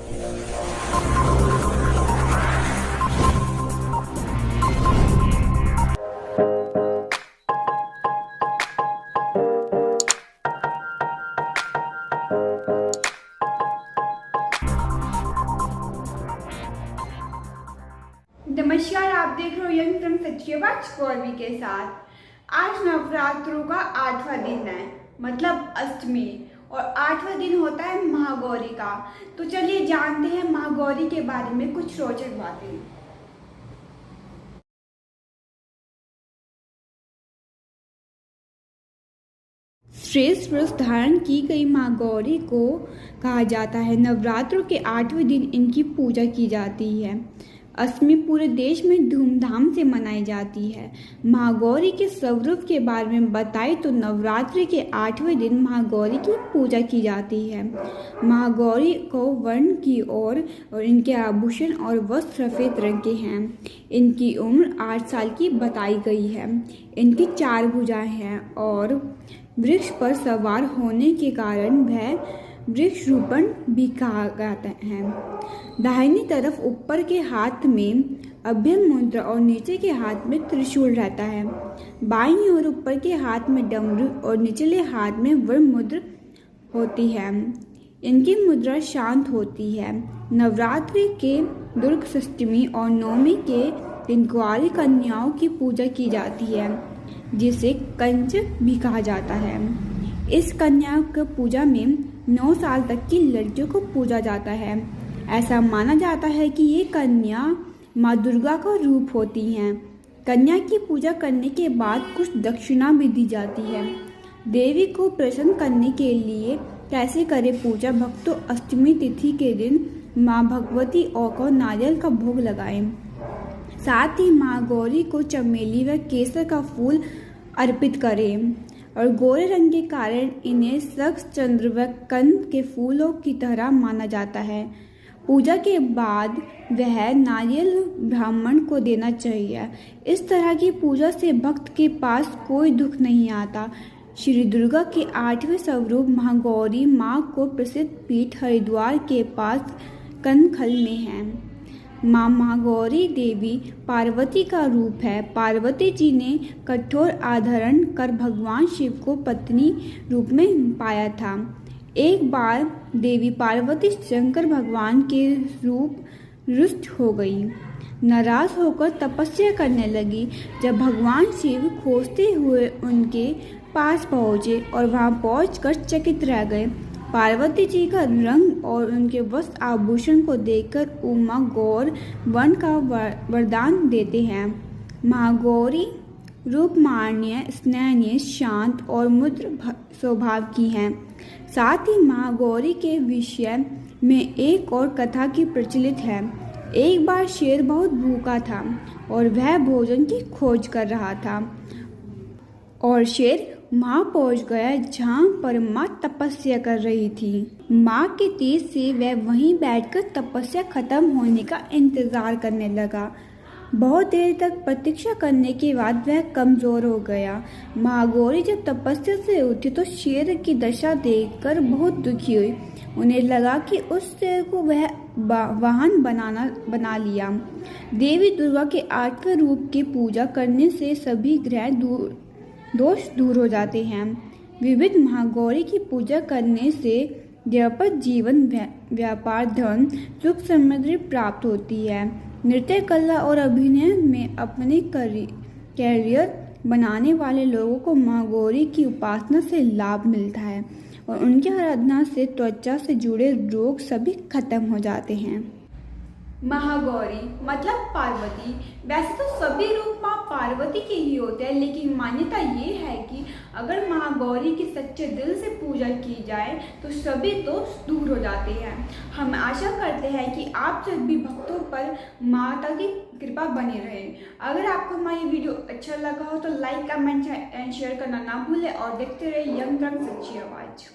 नमस्कार, आप देख रहे हो यंग फ्रॉम सचिवाच गौरवी के साथ। आज नवरात्रों का 8वां दिन है, मतलब अष्टमी, और 8वां दिन होता है महागौरी का। तो चलिए जानते हैं महागौरी के बारे में कुछ रोचक बातें। श्रेष्ठ वस्त्र धारण की गई माँ गौरी को कहा जाता है। नवरात्रों के 8वें दिन इनकी पूजा की जाती है। अष्टमी पूरे देश में धूमधाम से मनाई जाती है। महागौरी के स्वरूप के बारे में बताएं तो नवरात्रि के 8वें दिन महागौरी की पूजा की जाती है। महागौरी को वर्ण की और इनके आभूषण और वस्त्र सफेद रंग के हैं। इनकी उम्र 8 साल की बताई गई है। इनकी 4 भुजाएं हैं और वृक्ष पर सवार होने के कारण वह वृक्ष रूपण भी कहा जाता है। दाहिनी तरफ ऊपर के हाथ में अभय मुद्रा और नीचे के हाथ में त्रिशूल रहता है। बाईं ओर ऊपर के हाथ में डमरू और निचले हाथ में वर्ण मुद्रा होती है। इनकी मुद्रा शांत होती है। नवरात्रि के दुर्ग षष्ठी और नवमी के दिन कुंवारी कन्याओं की पूजा की जाती है, जिसे कंचक भी कहा जाता है। इस कन्या की पूजा में 9 साल तक की लड़कियों को पूजा जाता है। ऐसा माना जाता है कि ये कन्या माँ दुर्गा का रूप होती हैं। कन्या की पूजा करने के बाद कुछ दक्षिणा भी दी जाती है। देवी को प्रसन्न करने के लिए कैसे करें पूजा? भक्तों अष्टमी तिथि के दिन माँ भगवती और को नारियल का भोग लगाएं। साथ ही माँ गौरी को चमेली व केसर का फूल अर्पित करें और गोरे रंग के कारण इन्हें सक्ष चंद्र व कंद के फूलों की तरह माना जाता है। पूजा के बाद वह नारियल ब्राह्मण को देना चाहिए। इस तरह की पूजा से भक्त के पास कोई दुख नहीं आता। श्री दुर्गा के 8वें स्वरूप महागौरी माँ को प्रसिद्ध पीठ हरिद्वार के पास कनखल में है। माँ महागौरी देवी पार्वती का रूप है। पार्वती जी ने कठोर आधारण कर भगवान शिव को पत्नी रूप में पाया था। एक बार देवी पार्वती शंकर भगवान के रूप रुष्ट हो गई। नाराज होकर तपस्या करने लगी। जब भगवान शिव खोजते हुए उनके पास पहुँचे और वहां पहुंचकर चकित रह गए। पार्वती जी का रंग और उनके वस्त्र आभूषण को देखकर उमा गौर वन का वरदान देते हैं। महागौरी रूपमान्य, स्नेहनीय, शांत और मुद्र स्वभाव की हैं। साथ ही महागौरी के विषय में एक और कथा की प्रचलित है। एक बार शेर बहुत भूखा था और वह भोजन की खोज कर रहा था और शेर माँ पहुँच गया जहाँ पर माँ तपस्या कर रही थी। माँ के तेज से वह वहीं बैठकर तपस्या खत्म होने का इंतजार करने लगा। बहुत देर तक प्रतीक्षा करने के बाद वह कमजोर हो गया। महागौरी जब तपस्या से उठी तो शेर की दशा देखकर बहुत दुखी हुई। उन्हें लगा कि उस शेर को वह वाहन बना लिया। देवी दुर्गा के 8वें रूप की पूजा करने से सभी ग्रह दोष दूर हो जाते हैं। विविध महागौरी की पूजा करने से व्यापक जीवन, व्यापार, धन, सुख समृद्धि प्राप्त होती है। नृत्य कला और अभिनय में अपने कैरियर बनाने वाले लोगों को महागौरी की उपासना से लाभ मिलता है और उनकी आराधना से त्वचा से जुड़े रोग सभी खत्म हो जाते हैं। महागौरी मतलब पार्वती। वैसे तो सभी रूप माँ पार्वती के ही होते हैं, लेकिन मान्यता ये है कि अगर महागौरी की सच्चे दिल से पूजा की जाए तो सभी दोष दूर हो जाते हैं। हम आशा करते हैं कि आप सभी भक्तों पर माता की कृपा बनी रहे। अगर आपको हमारी वीडियो अच्छा लगा हो तो लाइक, कमेंट एंड शेयर करना ना भूलें और देखते रहे यंग फ्रॉम सच्ची आवाज।